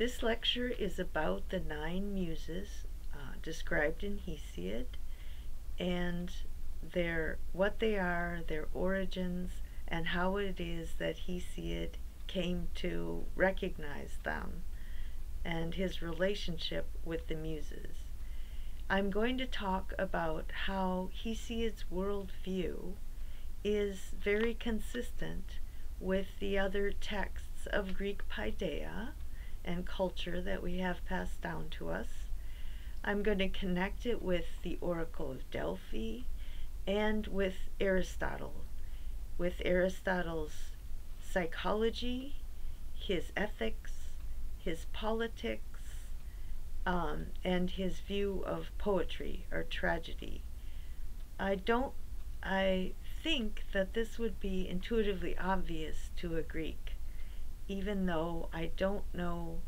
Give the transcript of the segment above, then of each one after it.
This lecture is about the 9 Muses described in Hesiod and what they are, their origins, and how it is that Hesiod came to recognize them and his relationship with the Muses. I'm going to talk about how Hesiod's worldview is very consistent with the other texts of Greek paideia and culture that we have passed down to us. I'm going to connect it with the Oracle of Delphi and with Aristotle, with Aristotle's psychology, his ethics, his politics, and his view of poetry or tragedy. I think that this would be intuitively obvious to a Greek, even though I don't know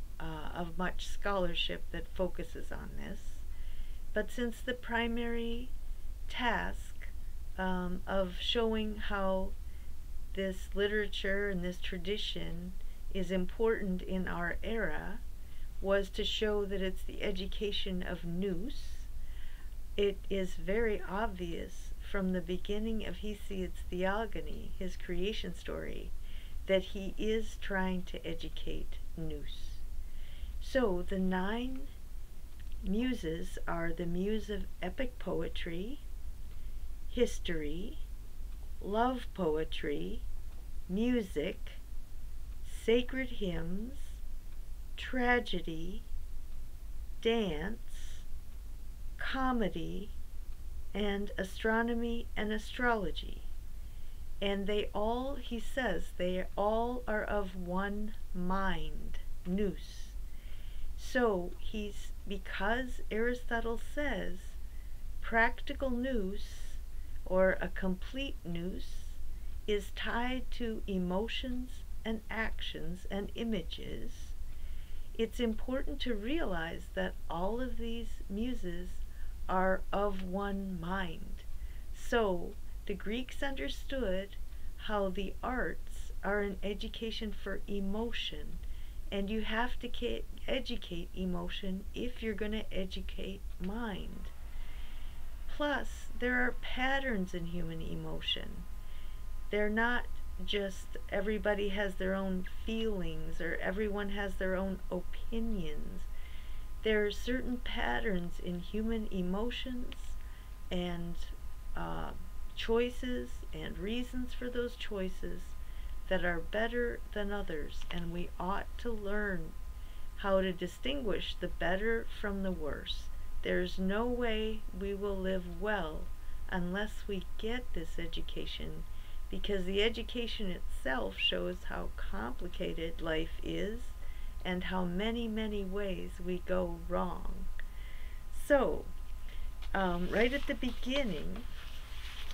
of much scholarship that focuses on this. But since the primary task of showing how this literature and this tradition is important in our era was to show that it's the education of nous, it is very obvious from the beginning of Hesiod's theogony, his creation story, that he is trying to educate nous. So the 9 Muses are the muse of epic poetry, history, love poetry, music, sacred hymns, tragedy, dance, comedy, and astronomy and astrology. And they all, he says, they all are of one mind, nous. So because Aristotle says practical nous, or a complete nous, is tied to emotions and actions and images, it's important to realize that all of these muses are of one mind. So the Greeks understood how the arts are an education for emotion, and you have to educate emotion if you're going to educate mind. Plus, there are patterns in human emotion. They're not just everybody has their own feelings or everyone has their own opinions. There are certain patterns in human emotions and choices and reasons for those choices that are better than others, and we ought to learn how to distinguish the better from the worse. There's no way we will live well unless we get this education, because the education itself shows how complicated life is and how many, many ways we go wrong. So, right at the beginning,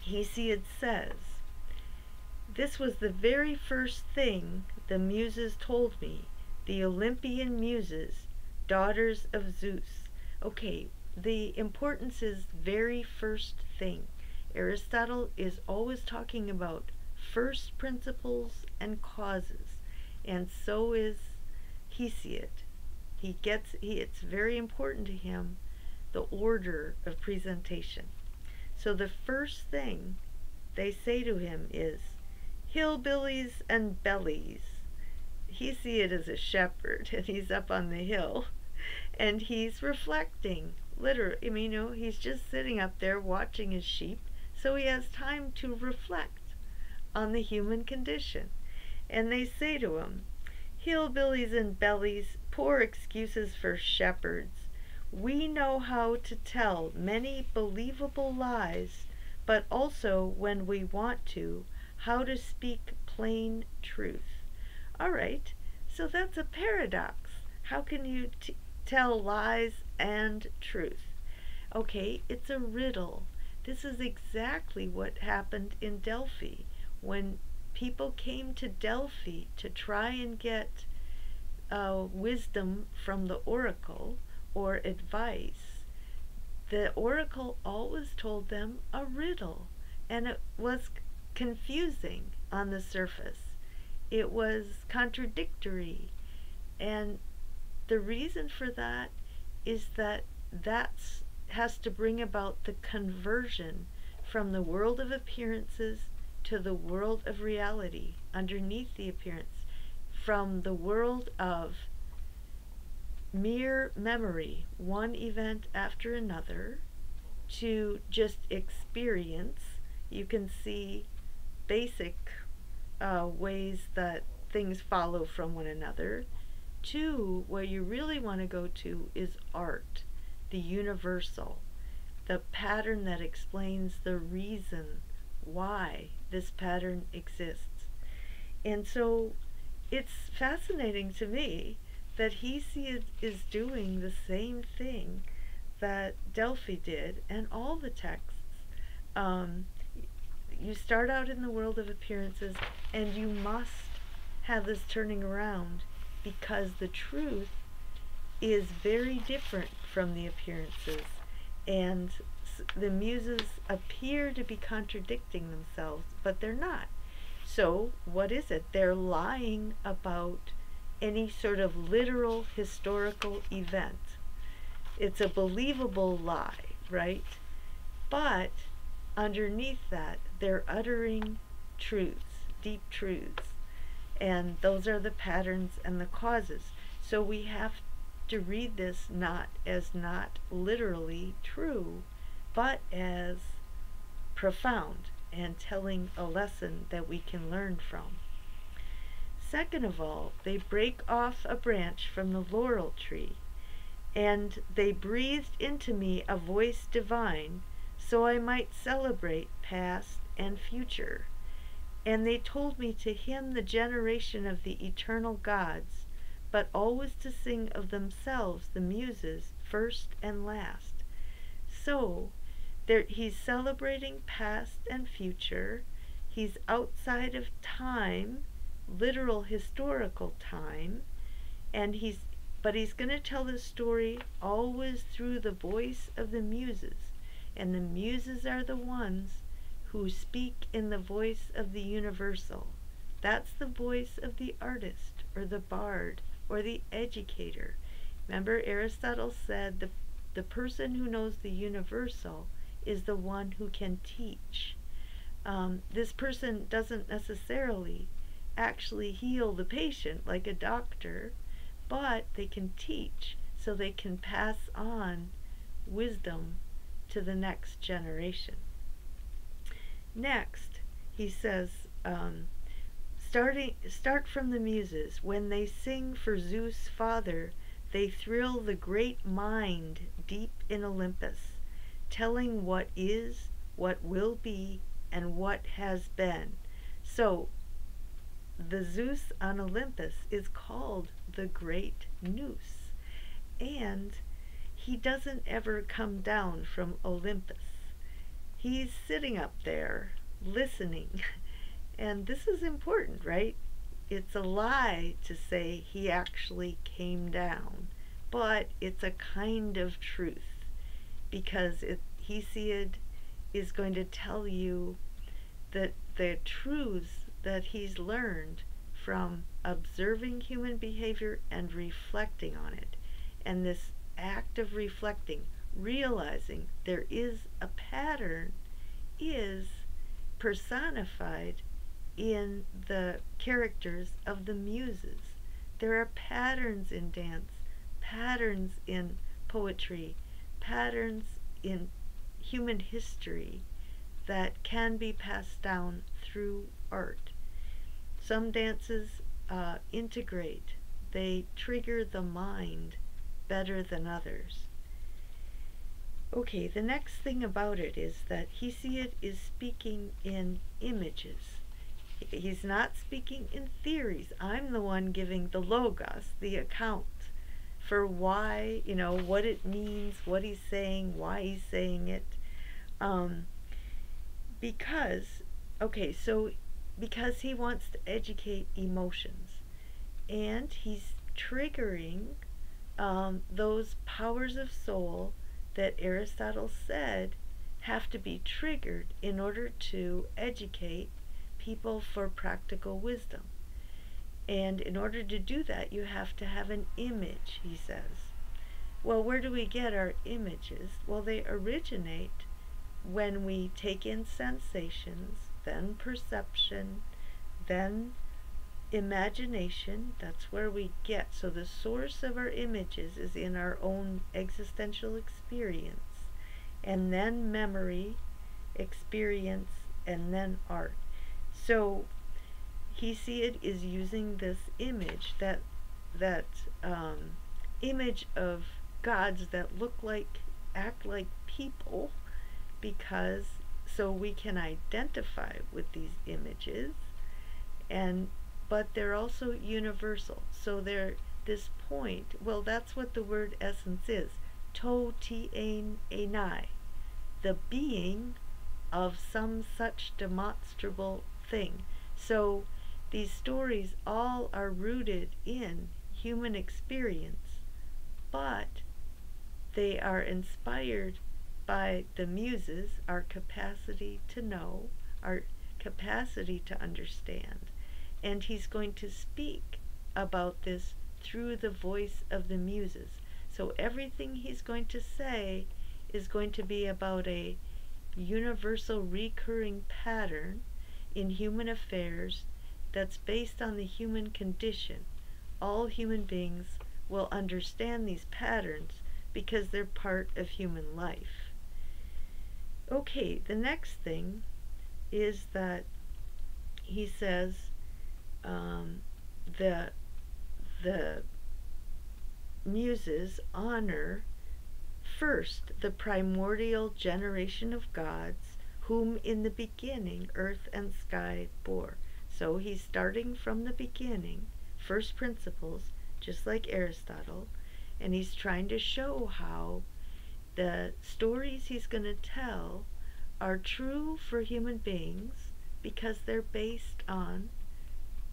Hesiod says, "This was the very first thing the Muses told me, the Olympian Muses, daughters of Zeus." Okay, the importance is very first thing. Aristotle is always talking about first principles and causes, and so is Hesiod. It's very important to him, the order of presentation. So the first thing they say to him is, "Hillbillies and bellies." Hesiod is a shepherd, and he's up on the hill, and he's reflecting. Literally, he's just sitting up there watching his sheep, so he has time to reflect on the human condition. And they say to him, "Hillbillies and bellies, poor excuses for shepherds. We know how to tell many believable lies, but also, when we want to, how to speak plain truth." All right, so that's a paradox. How can you tell lies and truth? Okay, it's a riddle. This is exactly what happened in Delphi. When people came to Delphi to try and get wisdom from the oracle or advice, the oracle always told them a riddle, and it was confusing on the surface. It was contradictory, and the reason for that is that that's has to bring about the conversion from the world of appearances to the world of reality underneath the appearance, from the world of mere memory, one event after another, to just experience. You can see basic ways that things follow from one another, to where you really want to go to is art, the universal, the pattern that explains the reason why this pattern exists. And so it's fascinating to me that Hesiod is doing the same thing that Delphi did, and all the texts. You start out in the world of appearances, and you must have this turning around, because the truth is very different from the appearances, and the Muses appear to be contradicting themselves, but they're not. So what is it? They're lying about any sort of literal historical event. It's a believable lie, right? But underneath that, they're uttering truths, deep truths. And those are the patterns and the causes. So we have to read this not as not literally true, but as profound and telling a lesson that we can learn from. Second of all, they break off a branch from the laurel tree, and they breathed into me a voice divine, so I might celebrate past and future. And they told me to hymn the generation of the eternal gods, but always to sing of themselves, the Muses, first and last. So he's celebrating past and future. He's outside of time, literal historical time, and he's going to tell the story always through the voice of the Muses. And the Muses are the ones who speak in the voice of the universal. That's the voice of the artist, or the bard, or the educator. Remember, Aristotle said the person who knows the universal is the one who can teach. This person doesn't necessarily actually heal the patient like a doctor, but they can teach, so they can pass on wisdom to the next generation. Next, he says, start from the Muses. When they sing for Zeus Father, they thrill the great mind deep in Olympus, telling what is, what will be, and what has been. So, the Zeus on Olympus is called the Great Nous, and he doesn't ever come down from Olympus. He's sitting up there, listening, and this is important, right? It's a lie to say he actually came down, but it's a kind of truth, because Hesiod is going to tell you that the truths that he's learned from observing human behavior and reflecting on it. And this act of reflecting, realizing there is a pattern, is personified in the characters of the Muses. There are patterns in dance, patterns in poetry, patterns in human history that can be passed down through art. Some dances integrate, they trigger the mind better than others. Okay, the next thing about it is that Hesiod is speaking in images. He's not speaking in theories. I'm the one giving the logos, the account, for why, what it means, what he's saying, why he's saying it. Because he wants to educate emotions, and he's triggering those powers of soul that Aristotle said have to be triggered in order to educate people for practical wisdom. And in order to do that, you have to have an image, he says. Well, where do we get our images? Well, they originate when we take in sensations, then perception, then imagination. That's where we get. So the source of our images is in our own existential experience, and then memory, experience, and then art. So Hesiod is using this image, that image of gods that look like, act like people, because so we can identify with these images, and but they're also universal. So they're this point. Well, that's what the word essence is. To ti enai, the being of some such demonstrable thing. So these stories all are rooted in human experience, but they are inspired by the Muses, our capacity to know, our capacity to understand. And he's going to speak about this through the voice of the Muses. So everything he's going to say is going to be about a universal recurring pattern in human affairs that's based on the human condition. All human beings will understand these patterns because they're part of human life. Okay, the next thing is that he says the Muses honor first the primordial generation of gods, whom in the beginning earth and sky bore. So he's starting from the beginning, first principles, just like Aristotle, and he's trying to show how the stories he's going to tell are true for human beings because they're based on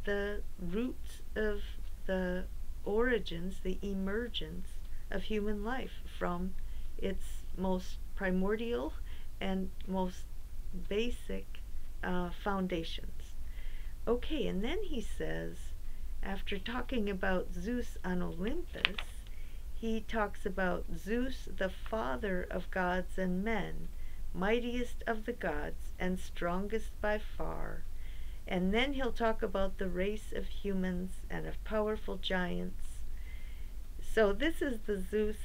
the roots of the origins, the emergence of human life from its most primordial and most basic foundations. Okay, and then he says, after talking about Zeus on Olympus, he talks about Zeus, the father of gods and men, mightiest of the gods and strongest by far. And then he'll talk about the race of humans and of powerful giants. So this is the Zeus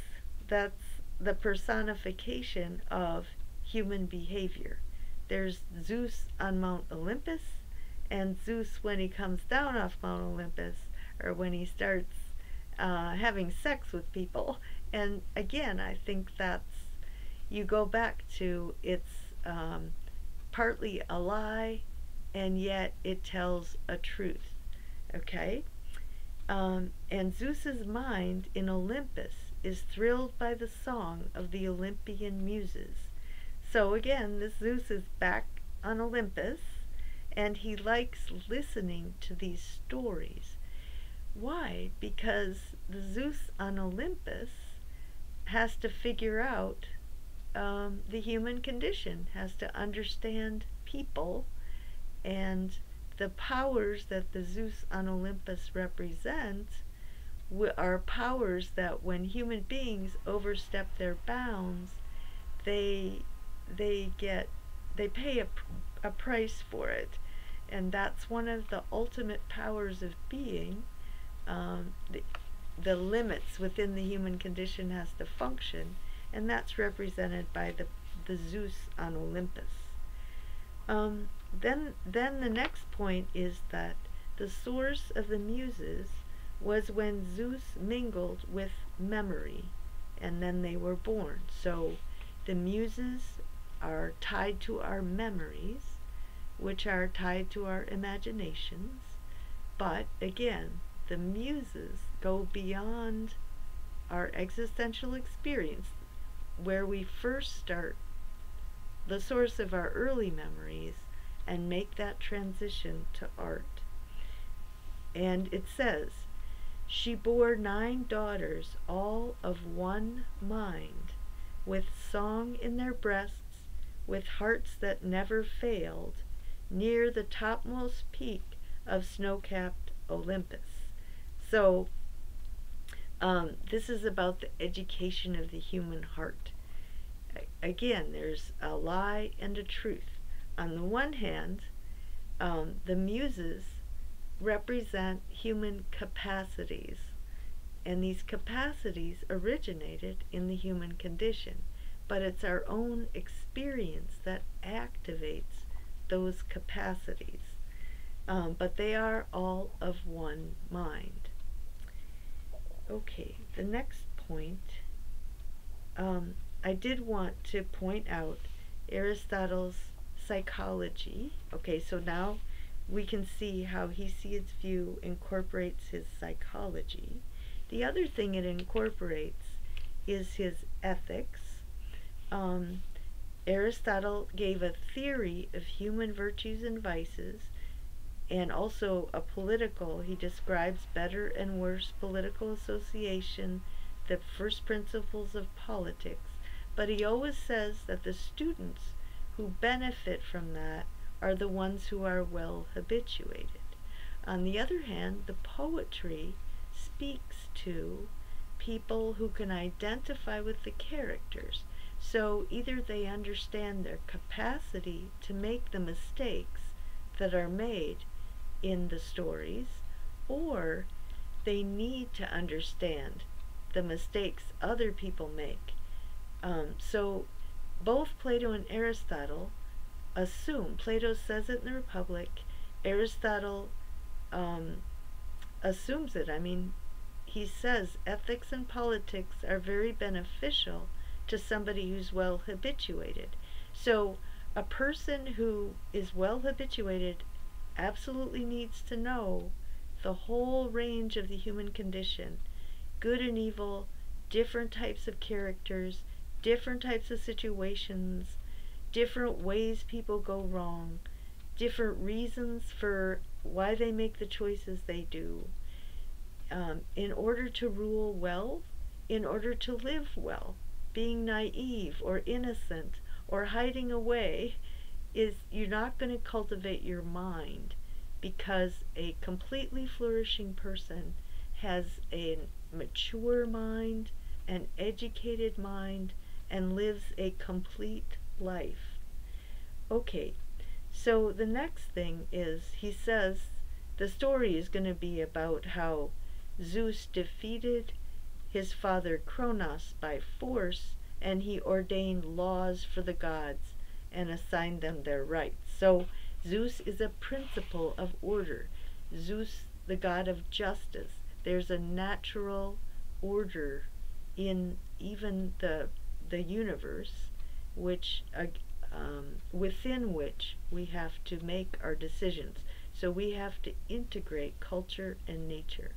that's the personification of human behavior. There's Zeus on Mount Olympus, and Zeus when he comes down off Mount Olympus, or when he starts having sex with people. And again, I think that's, you go back to, it's partly a lie, and yet it tells a truth. Okay? And Zeus's mind in Olympus is thrilled by the song of the Olympian Muses. So again, this Zeus is back on Olympus, and he likes listening to these stories. Why? Because the Zeus on Olympus has to figure out the human condition, has to understand people, and the powers that the Zeus on Olympus represents are powers that when human beings overstep their bounds, they pay a price for it. And that's one of the ultimate powers of being. The limits within the human condition has to function, and that's represented by the Zeus on Olympus. Then the next point is that the source of the Muses was when Zeus mingled with memory, and then they were born. So the Muses are tied to our memories, which are tied to our imaginations. But again, the Muses go beyond our existential experience, where we first start the source of our early memories and make that transition to art. And it says, she bore 9 daughters, all of one mind, with song in their breasts, with hearts that never failed, near the topmost peak of snow-capped Olympus. So this is about the education of the human heart. Again, there's a lie and a truth. On the one hand, the Muses represent human capacities, and these capacities originated in the human condition, but it's our own experience that activates those capacities. But they are all of one mind. Okay, the next point, I did want to point out Aristotle's psychology. Okay, so now we can see how Hesiod's view incorporates his psychology. The other thing it incorporates is his ethics. Aristotle gave a theory of human virtues and vices, and also a political. He describes better and worse political association, the first principles of politics. But he always says that the students who benefit from that are the ones who are well habituated. On the other hand, the poetry speaks to people who can identify with the characters. So either they understand their capacity to make the mistakes that are made in the stories, or they need to understand the mistakes other people make. So both Plato and Aristotle assume, Plato says it in the Republic, Aristotle assumes it. I mean, he says ethics and politics are very beneficial to somebody who's well habituated. So a person who is well habituated absolutely needs to know the whole range of the human condition, good and evil, different types of characters, different types of situations, different ways people go wrong, different reasons for why they make the choices they do, in order to rule well, in order to live well. Being naive or innocent or hiding away is, you're not going to cultivate your mind, because a completely flourishing person has a mature mind, an educated mind, and lives a complete life. Okay, so the next thing is, he says the story is going to be about how Zeus defeated his father Kronos by force, and he ordained laws for the gods and assigned them their rights. So Zeus is a principle of order. Zeus, the god of justice. There's a natural order in even the universe, which within which we have to make our decisions. So we have to integrate culture and nature.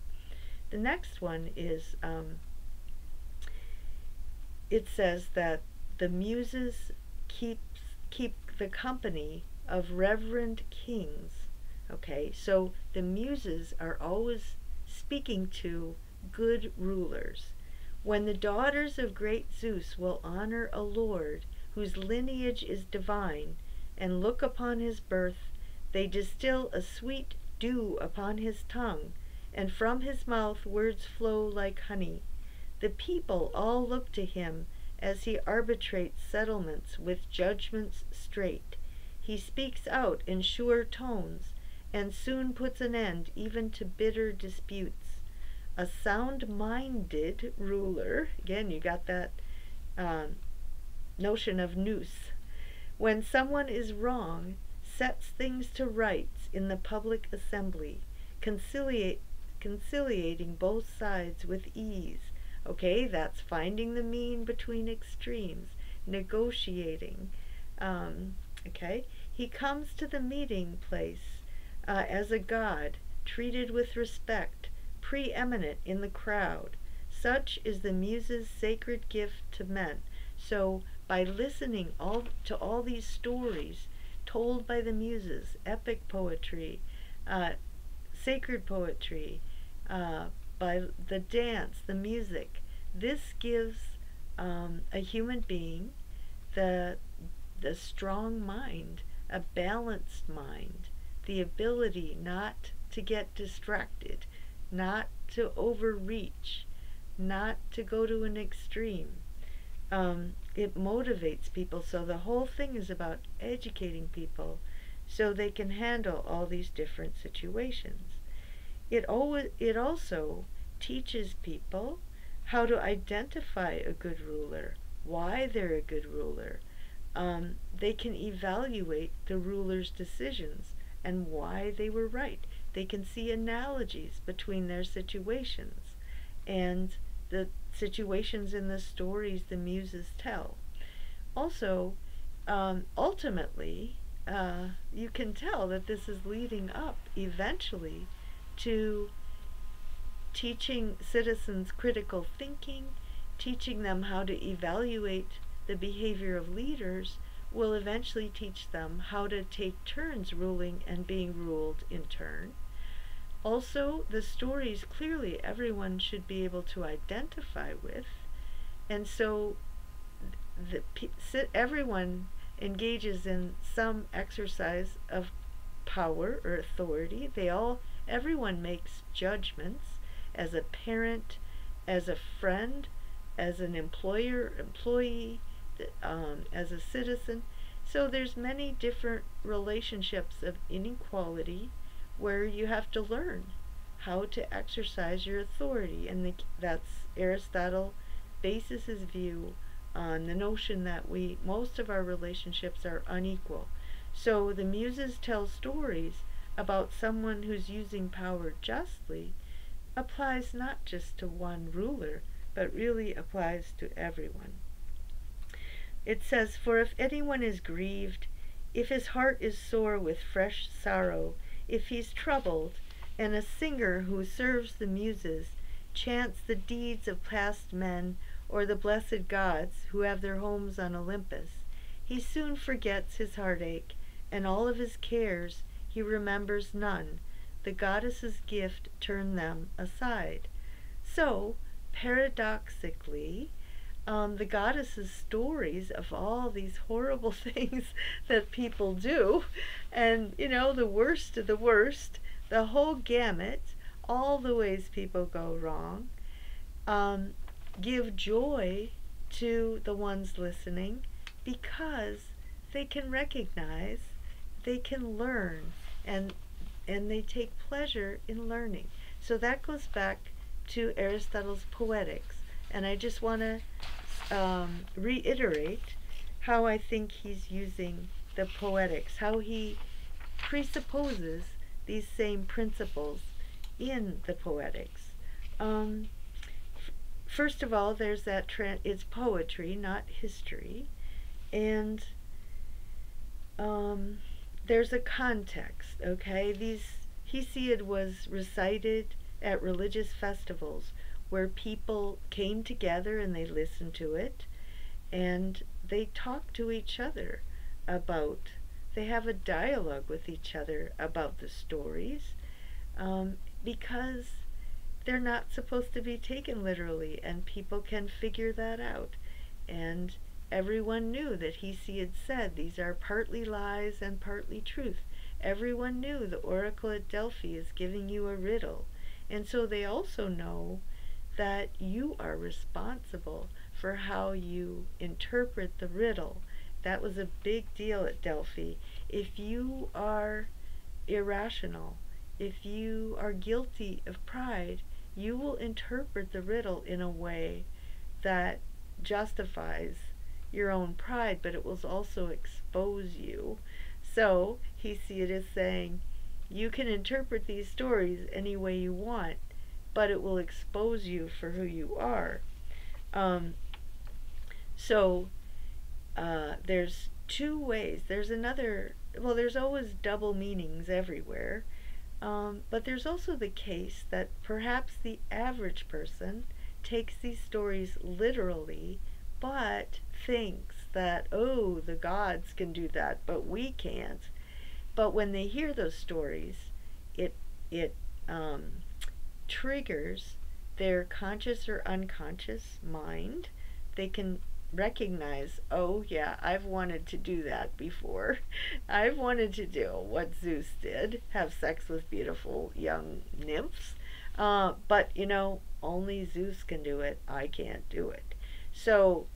The next one is, it says that the Muses keep the company of reverend kings. Okay, so the Muses are always speaking to good rulers. When the daughters of great Zeus will honor a lord whose lineage is divine, and look upon his birth, they distill a sweet dew upon his tongue, and from his mouth words flow like honey. The people all look to him as he arbitrates settlements with judgments straight. He speaks out in sure tones, and soon puts an end even to bitter disputes. A sound-minded ruler, again you got that notion of nous, when someone is wrong, sets things to rights in the public assembly, conciliating both sides with ease. Okay, that's finding the mean between extremes, negotiating. Okay, he comes to the meeting place as a god, treated with respect, preeminent in the crowd. Such is the Muses' sacred gift to men. So by listening to all these stories told by the Muses, epic poetry, sacred poetry, by the dance, the music, this gives a human being the strong mind, a balanced mind, the ability not to get distracted, not to overreach, not to go to an extreme. It motivates people. So the whole thing is about educating people so they can handle all these different situations. It also teaches people how to identify a good ruler, why they're a good ruler. They can evaluate the ruler's decisions and why they were right. They can see analogies between their situations and the situations in the stories the Muses tell. Also, ultimately, you can tell that this is leading up eventually to teaching citizens critical thinking, teaching them how to evaluate the behavior of leaders, will eventually teach them how to take turns ruling and being ruled in turn. Also, the stories clearly everyone should be able to identify with, and so everyone engages in some exercise of power or authority. Everyone makes judgments as a parent, as a friend, as an employer, employee, as a citizen. So there's many different relationships of inequality where you have to learn how to exercise your authority, and that's Aristotle bases his view on the notion that most of our relationships are unequal. So the Muses tell stories about someone who's using power justly applies not just to one ruler, but really applies to everyone. It says, "For if anyone is grieved, if his heart is sore with fresh sorrow, if he's troubled, and a singer who serves the Muses chants the deeds of past men or the blessed gods who have their homes on Olympus, he soon forgets his heartache, and all of his cares he remembers none. The goddess's gift turned them aside." So, paradoxically, the goddess's stories of all these horrible things that people do, and the worst of the worst, the whole gamut, all the ways people go wrong, give joy to the ones listening because they can recognize, they can learn, and they take pleasure in learning. So that goes back to Aristotle's Poetics, and I just want to reiterate how I think he's using the Poetics, how he presupposes these same principles in the Poetics. First of all, there's that it's poetry, not history, and there's a context. Okay, Hesiod was recited at religious festivals where people came together and they listened to it, and they talk to each other they have a dialogue with each other about the stories, because they're not supposed to be taken literally, and people can figure that out. And everyone knew that Hesiod said these are partly lies and partly truth. Everyone knew the oracle at Delphi is giving you a riddle, and so they also know that you are responsible for how you interpret the riddle. That was a big deal at Delphi. If you are irrational, if you are guilty of pride, you will interpret the riddle in a way that justifies your own pride, but it will also expose you. So Hesiod is saying, you can interpret these stories any way you want, but it will expose you for who you are. There's two ways. There's always double meanings everywhere. But there's also the case that perhaps the average person takes these stories literally, but thinks that, oh, the gods can do that, but we can't. But when they hear those stories, it triggers their conscious or unconscious mind. They can recognize, oh yeah, I've wanted to do that before. I've wanted to do what Zeus did, have sex with beautiful young nymphs. But only Zeus can do it. I can't do it. So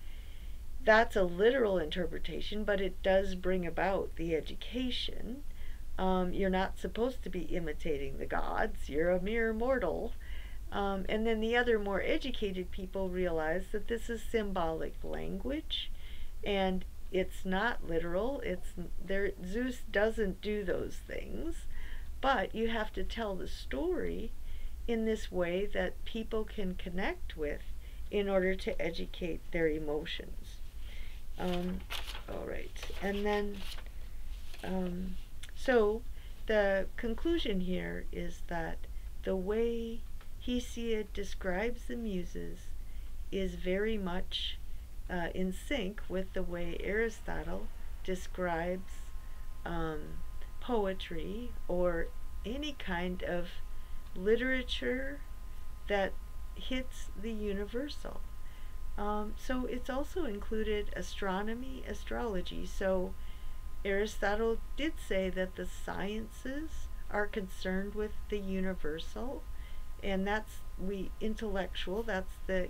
that's a literal interpretation, but it does bring about the education. You're not supposed to be imitating the gods. You're a mere mortal. And then the other more educated people realize that this is symbolic language, and it's not literal. It's there. Zeus doesn't do those things, but you have to tell the story in this way that people can connect with in order to educate their emotions. All right, and then so the conclusion here is that the way Hesiod describes the Muses is very much in sync with the way Aristotle describes um, poetry or any kind of literature that hits the universal. So it's also included astronomy, astrology. So Aristotle did say that the sciences are concerned with the universal, and that's that's the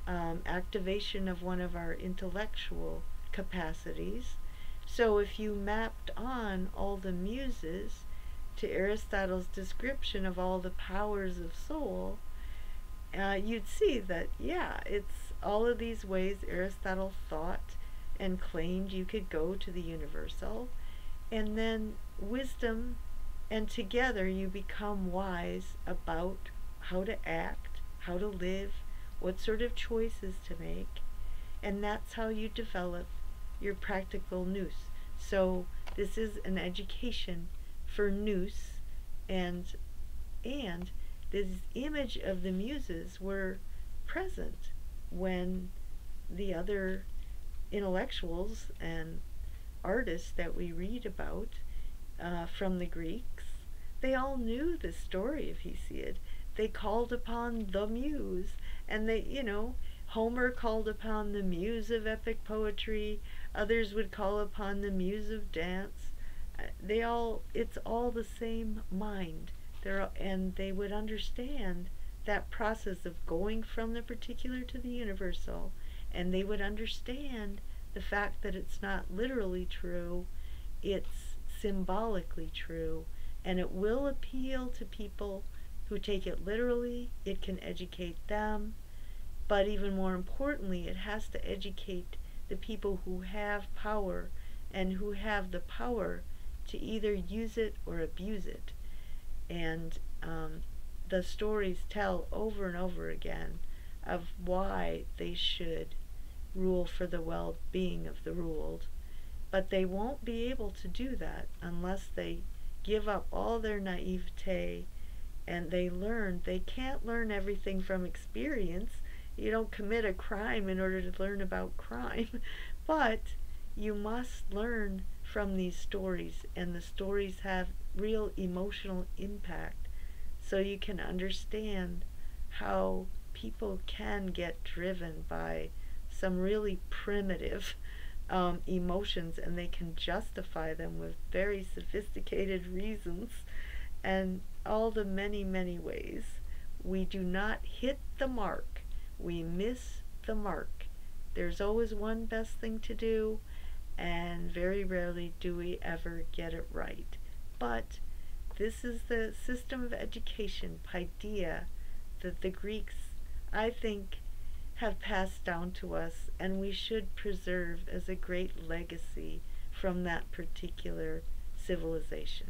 activation of one of our intellectual capacities. So if you mapped on all the muses to Aristotle's description of all the powers of soul, you'd see that, yeah, it's all of these ways Aristotle thought and claimed you could go to the universal, and then wisdom, and together you become wise about how to act, how to live, what sort of choices to make, and that's how you develop your practical nous. So this is an education for nous, and this image of the muses were present when the other intellectuals and artists that we read about from the Greeks, they all knew the story of Hesiod. They called upon the muse, and Homer called upon the muse of epic poetry. Others would call upon the muse of dance. It's all the same mind. And they would understand that process of going from the particular to the universal, and they would understand the fact that it's not literally true, it's symbolically true, and it will appeal to people who take it literally. It can educate them, but even more importantly, it has to educate the people who have power and who have the power to either use it or abuse it. And the stories tell over and over again of why they should rule for the well-being of the ruled, but they won't be able to do that unless they give up all their naivete and they can't learn everything from experience. You don't commit a crime in order to learn about crime, but you must learn from these stories, and the stories have real emotional impact, so you can understand how people can get driven by some really primitive emotions, and they can justify them with very sophisticated reasons, and all the many, many ways we do not hit the mark. We miss the mark. There's always one best thing to do, and very rarely do we ever get it right. But this is the system of education, paideia, that the Greeks, I think, have passed down to us, and we should preserve as a great legacy from that particular civilization.